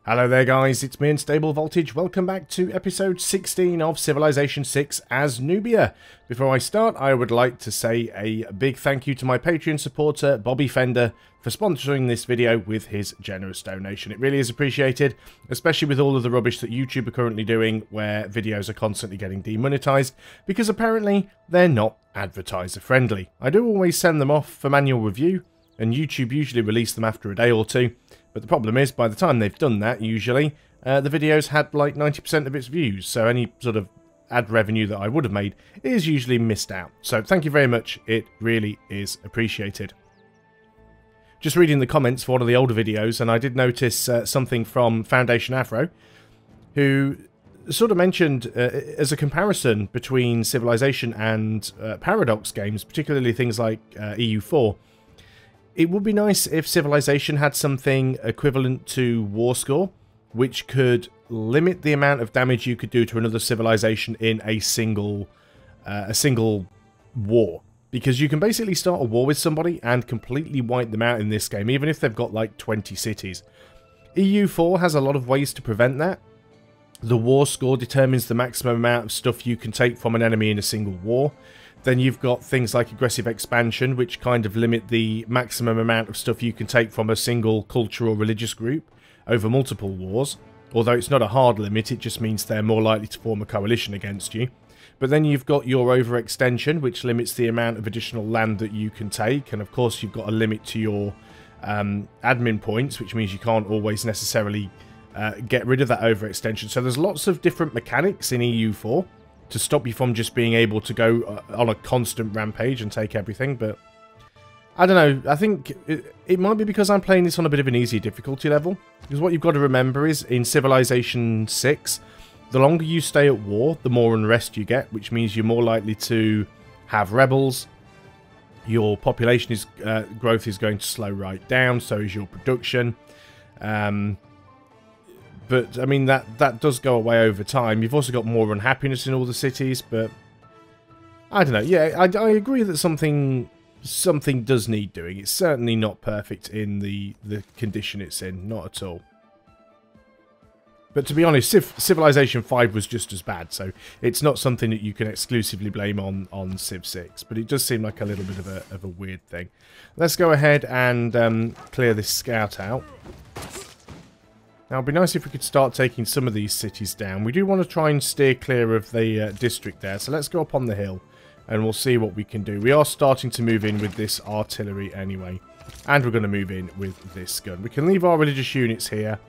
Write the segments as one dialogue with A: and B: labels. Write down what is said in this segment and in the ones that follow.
A: Hello there guys, it's me Unstable Voltage. Welcome back to episode 16 of Civilization 6 as Nubia. Before I start, I would like to say a big thank you to my Patreon supporter, Bobby Fender, for sponsoring this video with his generous donation. It really is appreciated, especially with all of the rubbish that YouTube are currently doing, where videos are constantly getting demonetized, because apparently they're not advertiser friendly. I do always send them off for manual review, and YouTube usually release them after a day or two. But the problem is, by the time they've done that, usually, the video's had like 90% of its views, so any sort of ad revenue that I would have made is usually missed out. So thank you very much, it really is appreciated. Just reading the comments for one of the older videos, and I did notice something from Foundation Afro, who sort of mentioned, as a comparison between Civilization and Paradox games, particularly things like EU4, it would be nice if Civilization had something equivalent to War Score, which could limit the amount of damage you could do to another civilization in a single war. Because you can basically start a war with somebody and completely wipe them out in this game, even if they've got like 20 cities. EU4 has a lot of ways to prevent that. The War Score determines the maximum amount of stuff you can take from an enemy in a single war. Then you've got things like aggressive expansion, which kind of limit the maximum amount of stuff you can take from a single cultural or religious group over multiple wars. Although it's not a hard limit, it just means they're more likely to form a coalition against you. But then you've got your overextension, which limits the amount of additional land that you can take. And of course you've got a limit to your admin points, which means you can't always necessarily get rid of that overextension. So there's lots of different mechanics in EU4 to stop you from just being able to go on a constant rampage and take everything, but I don't know, I think it might be because I'm playing this on a bit of an easier difficulty level, because what you've got to remember is, in Civilization 6, the longer you stay at war, the more unrest you get, which means you're more likely to have rebels, your population growth is going to slow right down, so is your production, but, I mean, that does go away over time. You've also got more unhappiness in all the cities, but I don't know. Yeah, I agree that something does need doing. It's certainly not perfect in the condition it's in. Not at all. But to be honest, Civilization 5 was just as bad, so it's not something that you can exclusively blame on Civ 6. But it does seem like a little bit of a weird thing. Let's go ahead and clear this scout out. Now, it'd be nice if we could start taking some of these cities down. We do want to try and steer clear of the district there, so let's go up on the hill and we'll see what we can do. We are starting to move in with this artillery anyway, and we're going to move in with this gun. We can leave our religious units here.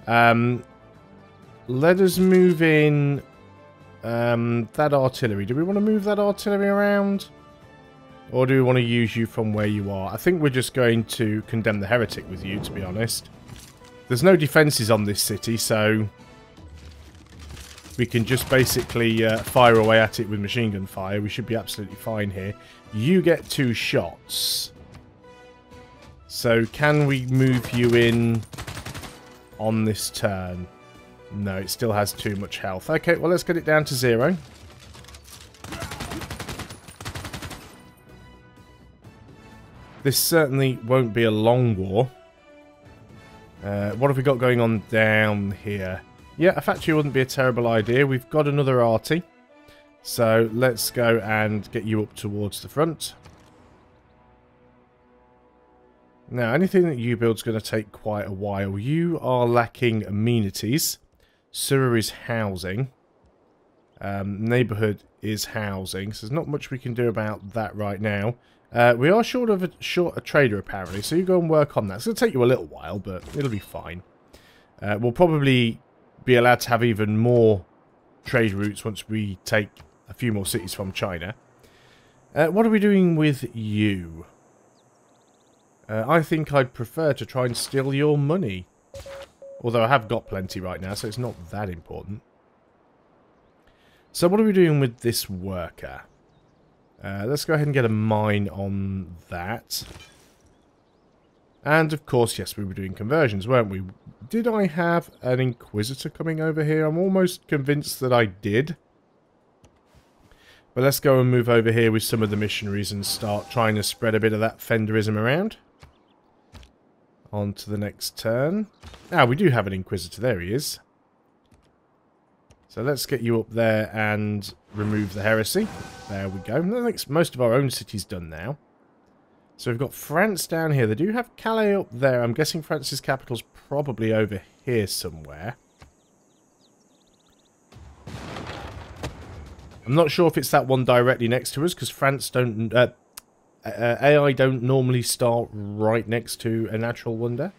A: Let us move in that artillery. Do we want to move that artillery around? Or do we want to use you from where you are? I think we're just going to condemn the heretic with you, to be honest. There's no defences on this city, so we can just basically fire away at it with machine gun fire. We should be absolutely fine here. You get 2 shots. So can we move you in on this turn? No, it still has too much health. Okay, well, let's get it down to 0. This certainly won't be a long war. What have we got going on down here? Yeah, a factory wouldn't be a terrible idea. We've got another arty. So let's go and get you up towards the front. Now, anything that you build is going to take quite a while. You are lacking amenities. Sewer is housing. Neighbourhood is housing. So there's not much we can do about that right now. We are short a trader, apparently, so you go and work on that. It's going to take you a little while, but it'll be fine. We'll probably be allowed to have even more trade routes once we take a few more cities from China. What are we doing with you? I think I'd prefer to try and steal your money. Although I have got plenty right now, so it's not that important. So what are we doing with this worker? Let's go ahead and get a mine on that. And, of course, yes, we were doing conversions, weren't we? Did I have an Inquisitor coming over here? I'm almost convinced that I did. But let's go and move over here with some of the missionaries and start trying to spread a bit of that Fenderism around. On to the next turn. Ah, we do have an Inquisitor. There he is. So let's get you up there and remove the heresy. There we go. I think most of our own city's done now. So we've got France down here. They do have Calais up there. I'm guessing France's capital's probably over here somewhere. I'm not sure if it's that one directly next to us, because France don't... AI don't normally start right next to a natural wonder.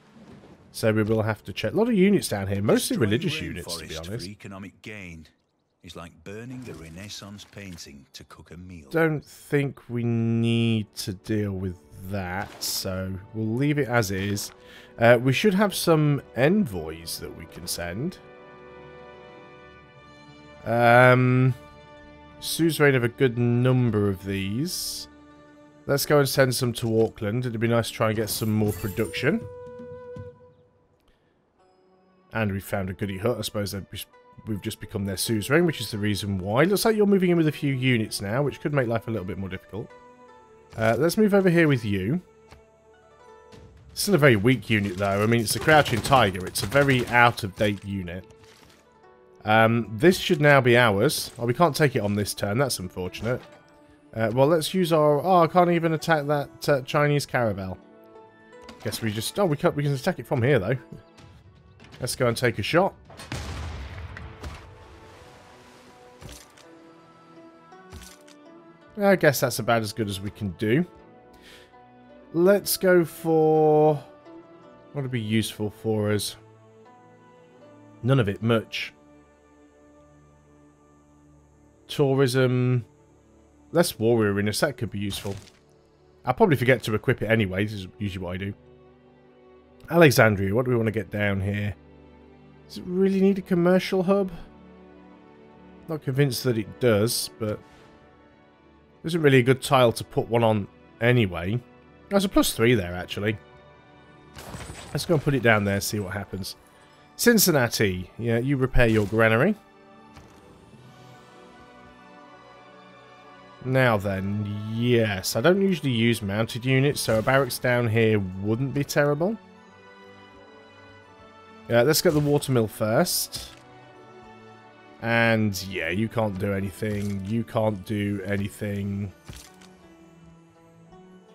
A: So we will have to check. A lot of units down here, mostly religious units, to be honest.
B: For economic gain is like burning a Renaissance painting to cook a meal.
A: Don't think we need to deal with that, so we'll leave it as is. We should have some envoys that we can send. Suzerain have a good number of these. Let's go and send some to Auckland. It'd be nice to try and get some more production. And we found a goody hut. I suppose we've just become their suzerain, which is the reason why. Looks like you're moving in with a few units now, which could make life a little bit more difficult. Let's move over here with you. Still a very weak unit, though. I mean, it's a Crouching Tiger. It's a very out-of-date unit. This should now be ours. Oh, we can't take it on this turn. That's unfortunate. Well, let's use our... Oh, I can't even attack that Chinese caravel. Guess we just... Oh, we can attack it from here, though. Let's go and take a shot. I guess that's about as good as we can do. Let's go for... What would be useful for us? None of it much. Tourism... Less warrioriness, that could be useful. I'll probably forget to equip it anyway, this is usually what I do. Alexandria, what do we want to get down here? Does it really need a commercial hub? Not convinced that it does, but... Isn't really a good tile to put one on anyway. There's a +3 there, actually. Let's go and put it down there, see what happens. Cincinnati, yeah, you repair your granary. Now then, yes, I don't usually use mounted units, so a barracks down here wouldn't be terrible. Yeah, let's get the watermill first. And yeah, you can't do anything. You can't do anything.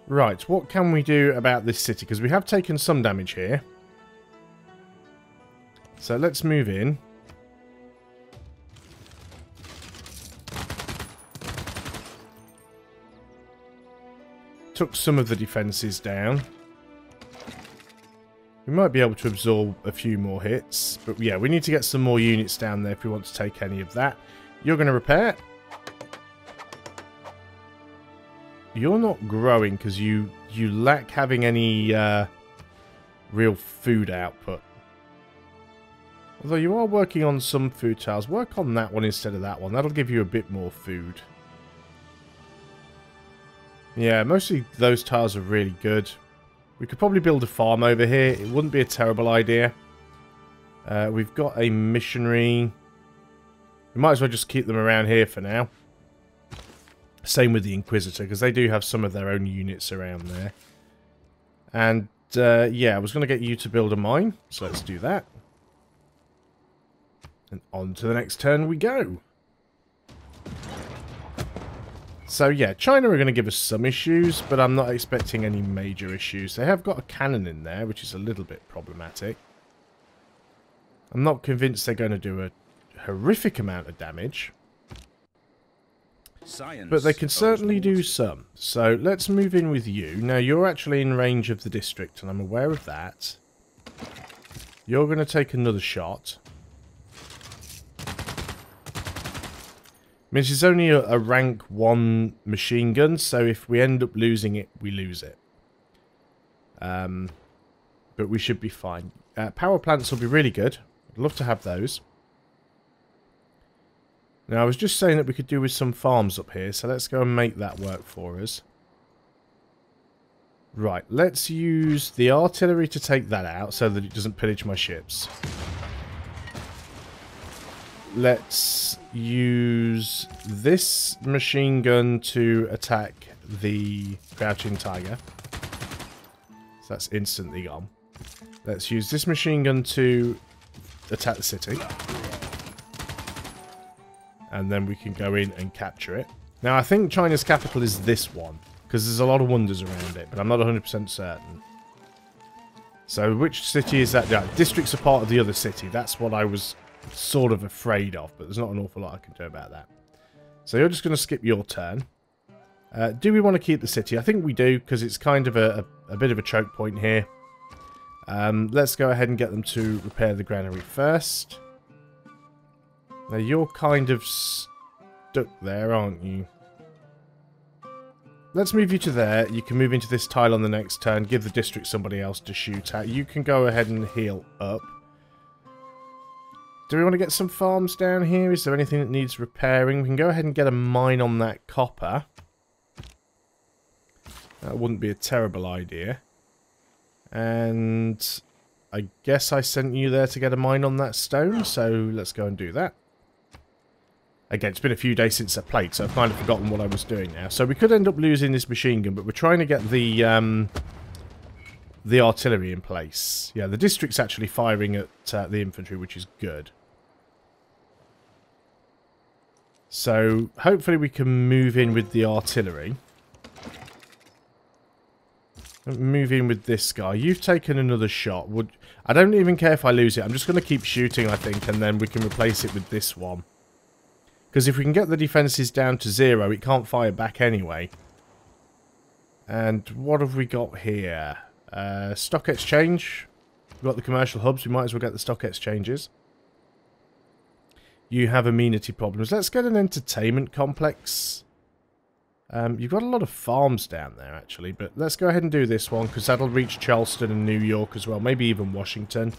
A: Right, what can we do about this city? Because we have taken some damage here. So let's move in. Took some of the defences down. We might be able to absorb a few more hits. But yeah, we need to get some more units down there if we want to take any of that. You're going to repair. You're not growing because you lack having any real food output. Although you are working on some food tiles. Work on that one instead of that one. That'll give you a bit more food. Yeah, mostly those tiles are really good. We could probably build a farm over here. It wouldn't be a terrible idea. We've got a missionary. We might as well just keep them around here for now. Same with the Inquisitor, because they do have some of their own units around there. And, yeah, I was going to get you to build a mine. So let's do that. And on to the next turn we go. So yeah, China are going to give us some issues, but I'm not expecting any major issues. They have got a cannon in there, which is a little bit problematic. I'm not convinced they're going to do a horrific amount of damage. But they can certainly do some. So let's move in with you. Now you're actually in range of the district, and I'm aware of that. You're going to take another shot. I mean, this is only a rank 1 machine gun, so if we end up losing it, we lose it. But we should be fine. Power plants will be really good. I'd love to have those. Now, I was just saying that we could do with some farms up here, so let's go and make that work for us. Right, let's use the artillery to take that out so that it doesn't pillage my ships. Let's use this machine gun to attack the Crouching Tiger. So that's instantly gone. Let's use this machine gun to attack the city. And then we can go in and capture it. Now, I think China's capital is this one, because there's a lot of wonders around it, but I'm not 100% certain. So, which city is that? Yeah, districts are part of the other city. That's what I was sort of afraid of, but there's not an awful lot I can do about that. So, you're just going to skip your turn. Do we want to keep the city? I think we do, because it's kind of a bit of a choke point here. Let's go ahead and get them to repair the granary first. Now, you're kind of stuck there, aren't you? Let's move you to there. You can move into this tile on the next turn. Give the district somebody else to shoot at. You can go ahead and heal up. Do we want to get some farms down here? Is there anything that needs repairing? We can go ahead and get a mine on that copper. That wouldn't be a terrible idea. And I guess I sent you there to get a mine on that stone, so let's go and do that. Again, it's been a few days since I played, so I've kind of forgotten what I was doing now. So we could end up losing this machine gun, but we're trying to get the artillery in place. Yeah, the district's actually firing at the infantry, which is good. So hopefully we can move in with the artillery. Move in with this guy. You've taken another shot. I don't even care if I lose it. I'm just going to keep shooting, I think, and then we can replace it with this one. Because if we can get the defences down to 0, it can't fire back anyway. And what have we got here? Stock exchange. We've got the commercial hubs. We might as well get the stock exchanges. You have amenity problems. Let's get an entertainment complex. You've got a lot of farms down there, actually. But let's go ahead and do this one, because that'll reach Charleston and New York as well. Maybe even Washington.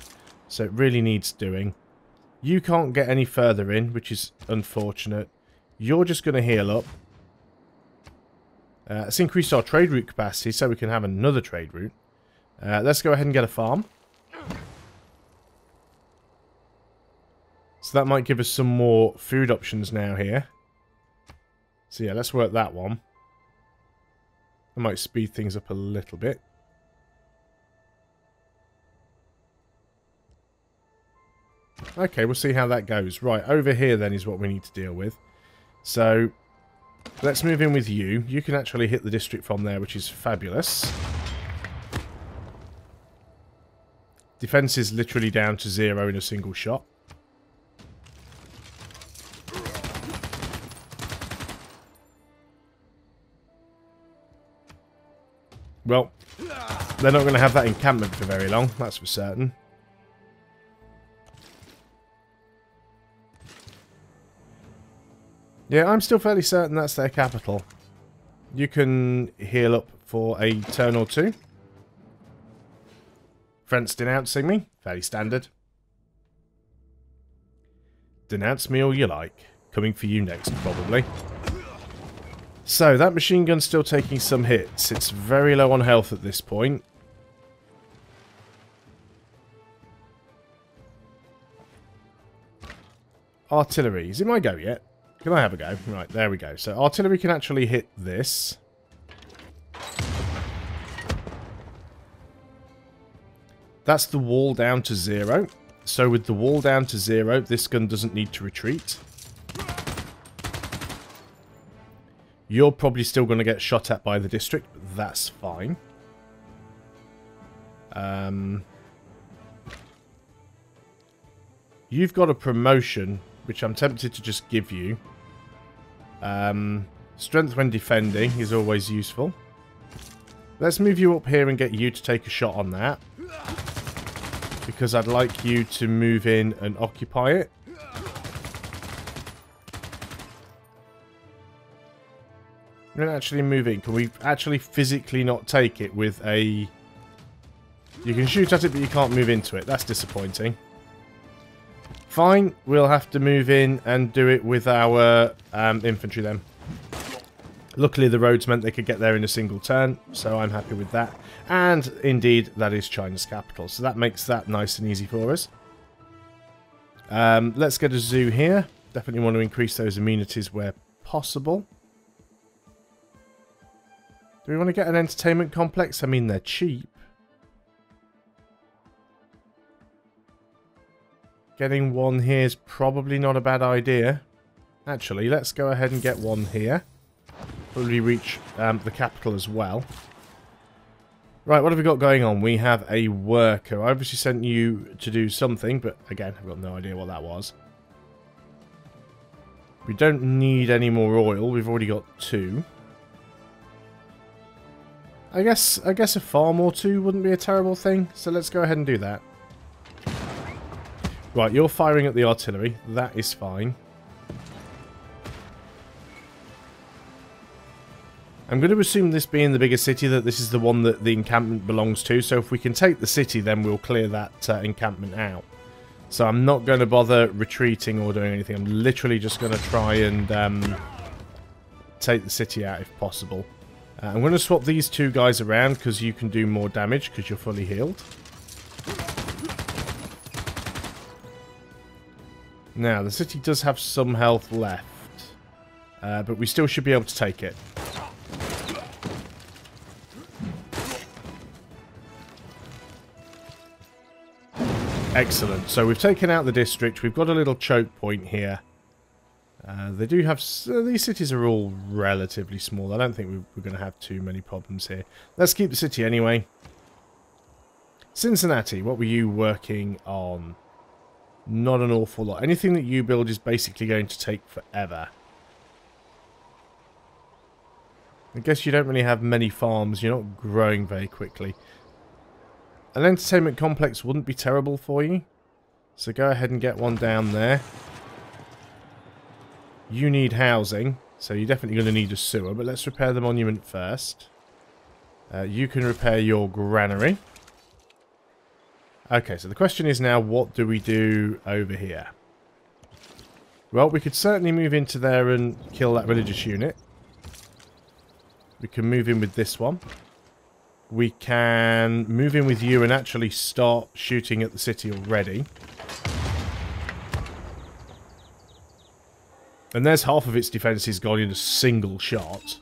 A: So it really needs doing. You can't get any further in, which is unfortunate. You're just going to heal up. Let's increase our trade route capacity so we can have another trade route. Let's go ahead and get a farm. So that might give us some more food options now here. So yeah, let's work that one. I might speed things up a little bit. Okay, we'll see how that goes. Right, over here then is what we need to deal with. So, let's move in with you. You can actually hit the district from there, which is fabulous. Defense is literally down to 0 in a single shot. Well, they're not going to have that encampment for very long, that's for certain. Yeah, I'm still fairly certain that's their capital. You can heal up for a turn or two. Friends denouncing me. Fairly standard. Denounce me all you like. Coming for you next, probably. So, that machine gun's still taking some hits. It's very low on health at this point. Artillery. Is it my go yet? Can I have a go? Right, there we go. So, artillery can actually hit this. That's the wall down to 0. So, with the wall down to 0, this gun doesn't need to retreat. You're probably still going to get shot at by the district, but that's fine. You've got a promotion, which I'm tempted to just give you. Strength when defending is always useful. Let's move you up here and get you to take a shot on that. Because I'd like you to move in and occupy it. We're not actually moving. Can we actually physically not take it with a... You can shoot at it, but you can't move into it. That's disappointing. Fine, we'll have to move in and do it with our infantry then. Luckily, the roads meant they could get there in a single turn, so I'm happy with that. And, indeed, that is China's capital, so that makes that nice and easy for us. Let's get a zoo here. Definitely want to increase those amenities where possible. Do we want to get an entertainment complex? I mean, they're cheap. Getting one here is probably not a bad idea. Actually, let's go ahead and get one here. Probably reach the capital as well. Right, what have we got going on? We have a worker. I obviously sent you to do something, but again, I've got no idea what that was. We don't need any more oil. We've already got 2. I guess a farm or 2 wouldn't be a terrible thing. So let's go ahead and do that. Right, you're firing at the artillery. That is fine. I'm going to assume, this being the bigger city, that this is the one that the encampment belongs to. So if we can take the city, then we'll clear that encampment out. So I'm not going to bother retreating or doing anything. I'm literally just going to try and take the city out if possible. I'm going to swap these 2 guys around because you can do more damage because you're fully healed. Now, the city does have some health left. But we still should be able to take it. Excellent. So we've taken out the district. We've got a little choke point here. They do have... these cities are all relatively small. I don't think we're going to have too many problems here. Let's keep the city anyway. Cincinnati, what were you working on? Not an awful lot. Anything that you build is basically going to take forever. I guess you don't really have many farms. You're not growing very quickly. An entertainment complex wouldn't be terrible for you. So go ahead and get one down there. You need housing, so you're definitely going to need a sewer, but let's repair the monument first. You can repair your granary. Okay, so the question is now, what do we do over here? Well, we could certainly move into there and kill that religious unit. We can move in with this one. We can move in with you and actually start shooting at the city already. And there's half of its defences gone in a single shot.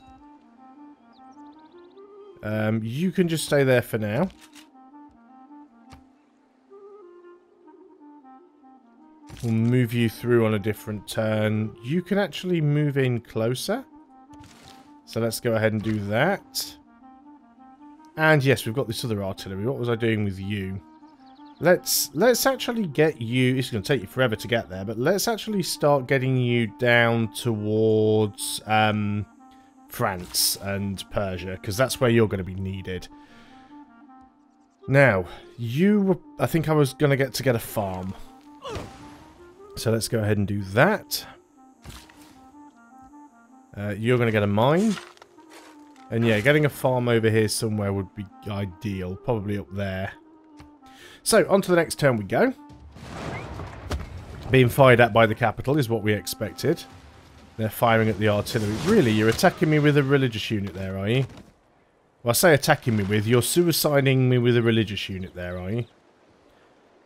A: You can just stay there for now. We'll move you through on a different turn. You can actually move in closer. So let's go ahead and do that. And yes, we've got this other artillery. What was I doing with you? Let's actually get you... It's going to take you forever to get there, but let's actually start getting you down towards France and Persia, because that's where you're going to be needed. Now, you... I think I was going to get a farm. So let's go ahead and do that. You're going to get a mine. And yeah, getting a farm over here somewhere would be ideal. Probably up there. So, on to the next turn we go. Being fired at by the capital is what we expected. They're firing at the artillery. Really, you're attacking me with a religious unit there, are you? Well, I say attacking me with. You're suiciding me with a religious unit there, are you?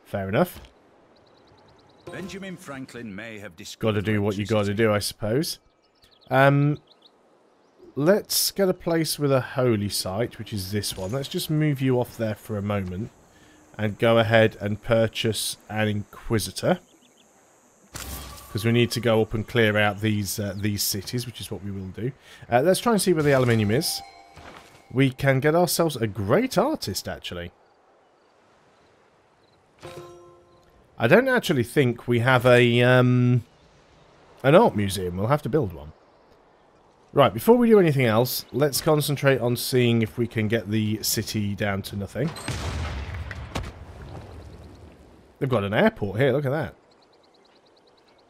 A: Fair enough.
B: Benjamin Franklin may have
A: got to do what you got to do, I suppose. Let's get a place with a holy site, which is this one. Let's just move you off there for a moment and go ahead and purchase an Inquisitor, because we need to go up and clear out these cities, which is what we will do. Let's try and see where the aluminium is. We can get ourselves a great artist, actually. I don't actually think we have a an art museum. We'll have to build one. Right, before we do anything else, let's concentrate on seeing if we can get the city down to nothing. They've got an airport here, look at that.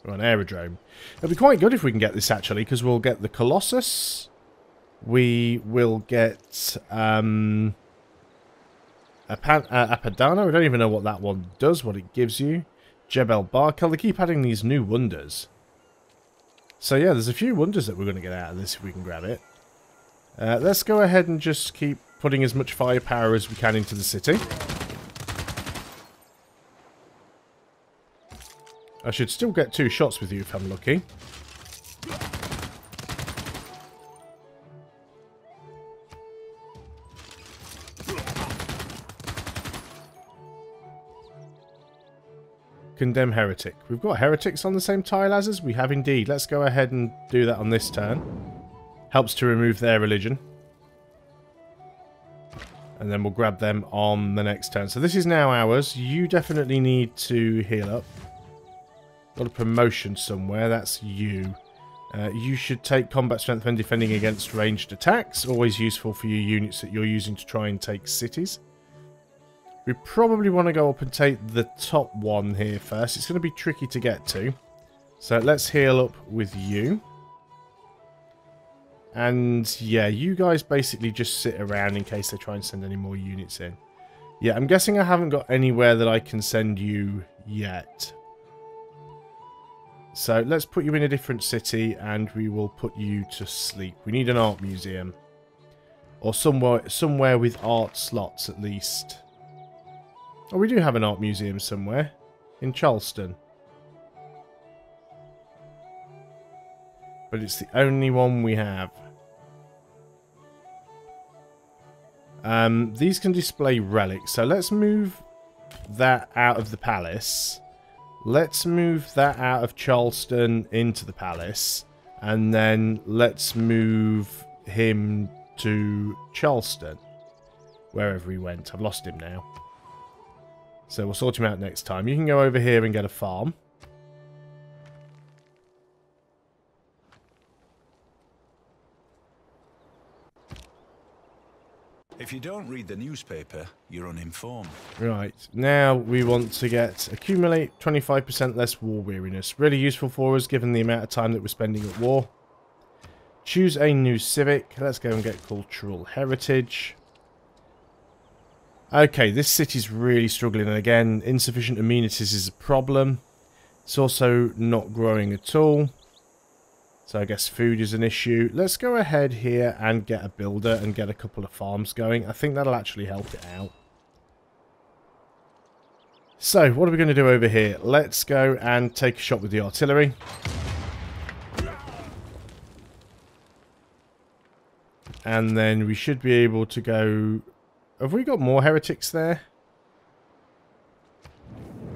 A: Or an aerodrome. It'll be quite good if we can get this, actually, because we'll get the Colossus. We will get Apadana. I don't even know what that one does, what it gives you. Jebel Barkel. They keep adding these new wonders. So yeah, there's a few wonders that we're going to get out of this if we can grab it. Let's go ahead and just keep putting as much firepower as we can into the city. I should still get 2 shots with you if I'm lucky. Condemn heretic. We've got heretics on the same tile as us. We have indeed. Let's go ahead and do that on this turn. Helps to remove their religion. And then we'll grab them on the next turn. So this is now ours. You definitely need to heal up. Got a promotion somewhere. That's you. You should take combat strength when defending against ranged attacks. Always useful for your units that you're using to try and take cities. We probably want to go up and take the top one here first. It's going to be tricky to get to. So let's heal up with you. And yeah, you guys basically just sit around in case they try and send any more units in. Yeah, I'm guessing I haven't got anywhere that I can send you yet. So let's put you in a different city and we will put you to sleep. We need an art museum. Or somewhere with art slots at least. Oh, we do have an art museum somewhere. In Charleston. But it's the only one we have. These can display relics. So let's move that out of the palace. Let's move that out of Charleston into the palace. And then let's move him to Charleston. Wherever he went. I've lost him now. So we'll sort him out next time. You can go over here and get a farm.
B: If you don't read the newspaper, you're uninformed.
A: Right, now we want to accumulate 25% less war weariness. Really useful for us given the amount of time that we're spending at war. Choose a new civic. Let's go and get cultural heritage. Okay, this city's really struggling, and again, insufficient amenities is a problem. It's also not growing at all. So I guess food is an issue. Let's go ahead here and get a builder and get a couple of farms going. I think that'll actually help it out. So, what are we going to do over here? Let's go and take a shot with the artillery. And then we should be able to go... Have we got more heretics there?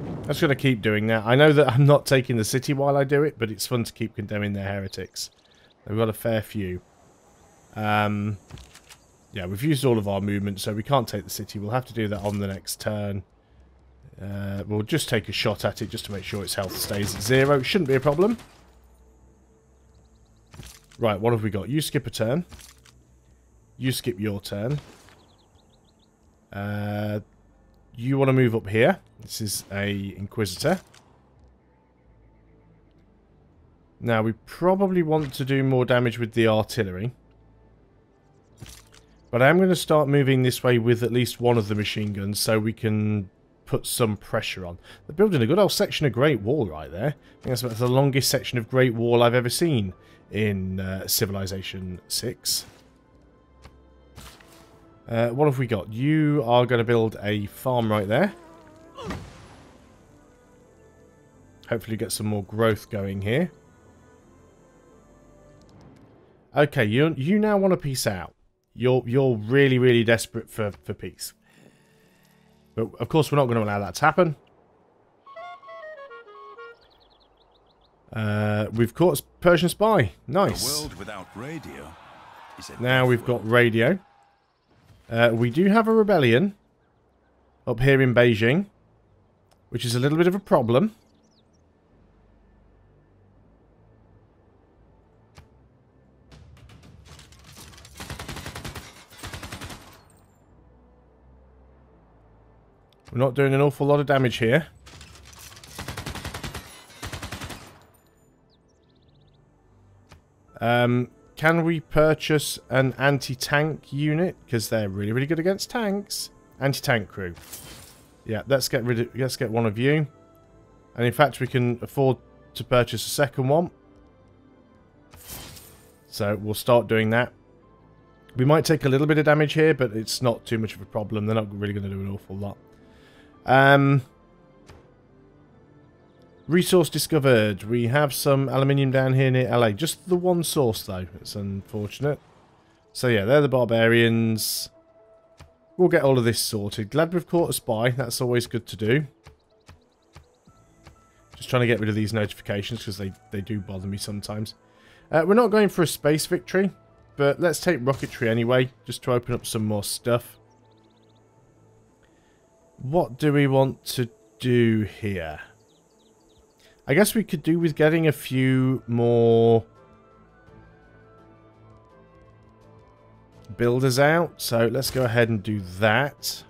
A: I'm just going to keep doing that. I know that I'm not taking the city while I do it, but it's fun to keep condemning their heretics. We've got a fair few. Yeah, we've used all of our movement, so we can't take the city. We'll have to do that on the next turn. We'll just take a shot at it just to make sure its health stays at 0. It shouldn't be a problem. Right, what have we got? You skip a turn. You skip your turn. You want to move up here. This is a Inquisitor. Now, we probably want to do more damage with the artillery. But I am going to start moving this way with at least one of the machine guns so we can put some pressure on. They're building a good old section of Great Wall right there. I think that's about the longest section of Great Wall I've ever seen in Civilization 6. What have we got? You are going to build a farm right there. Hopefully get some more growth going here. Okay, you now want to peace out. You're really, really desperate for peace. But of course we're not going to allow that to happen. We've caught a Persian spy. Nice.
B: A world without radio is a
A: now we've got radio. We do have a rebellion up here in Beijing, which is a little bit of a problem. We're not doing an awful lot of damage here. Can we purchase an anti-tank unit? Because they're really, really good against tanks. Anti-tank crew. Yeah, let's get one of you. And in fact, we can afford to purchase a second one. So we'll start doing that. We might take a little bit of damage here, but it's not too much of a problem. They're not really going to do an awful lot. Resource discovered. We have some aluminium down here near LA. Just the one source, though. It's unfortunate. So, yeah, they're the barbarians. We'll get all of this sorted. Glad we've caught a spy. That's always good to do. Just trying to get rid of these notifications because they do bother me sometimes. We're not going for a space victory, but let's take rocketry anyway, just to open up some more stuff. What do we want to do here? I guess we could do with getting a few more builders out. So let's go ahead and do that.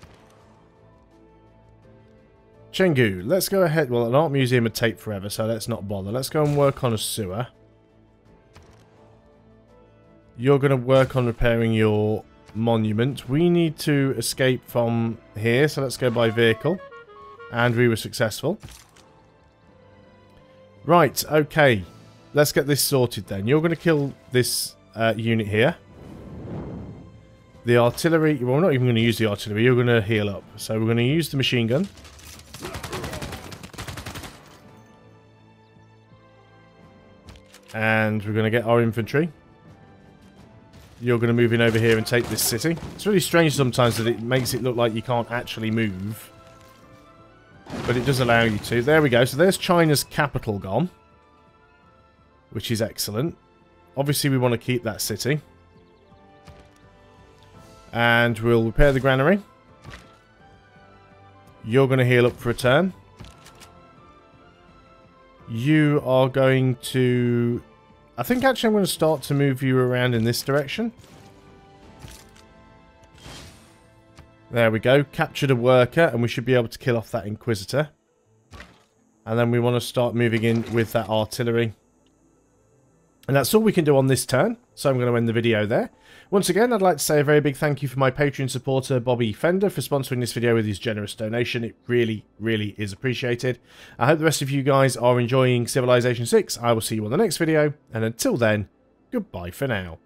A: Chengdu, let's go ahead. Well, an art museum would take forever, so let's not bother. Let's go and work on a sewer. You're going to work on repairing your monument. We need to escape from here, so let's go by vehicle. And we were successful. Right, okay. Let's get this sorted then. You're going to kill this unit here. The artillery... Well, we're not even going to use the artillery. You're going to heal up. So we're going to use the machine gun. And we're going to get our infantry. You're going to move in over here and take this city. It's really strange sometimes that it makes it look like you can't actually move. But it does allow you to. There we go. So there's China's capital gone. Which is excellent. Obviously we want to keep that city. And we'll repair the granary. You're going to heal up for a turn. You are going to... I think actually I'm going to start to move you around in this direction. There we go. Captured a worker and we should be able to kill off that Inquisitor. And then we want to start moving in with that artillery. And that's all we can do on this turn. So I'm going to end the video there. Once again, I'd like to say a very big thank you for my Patreon supporter, Bobby Fender, for sponsoring this video with his generous donation. It really, really is appreciated. I hope the rest of you guys are enjoying Civilization 6. I will see you on the next video. And until then, goodbye for now.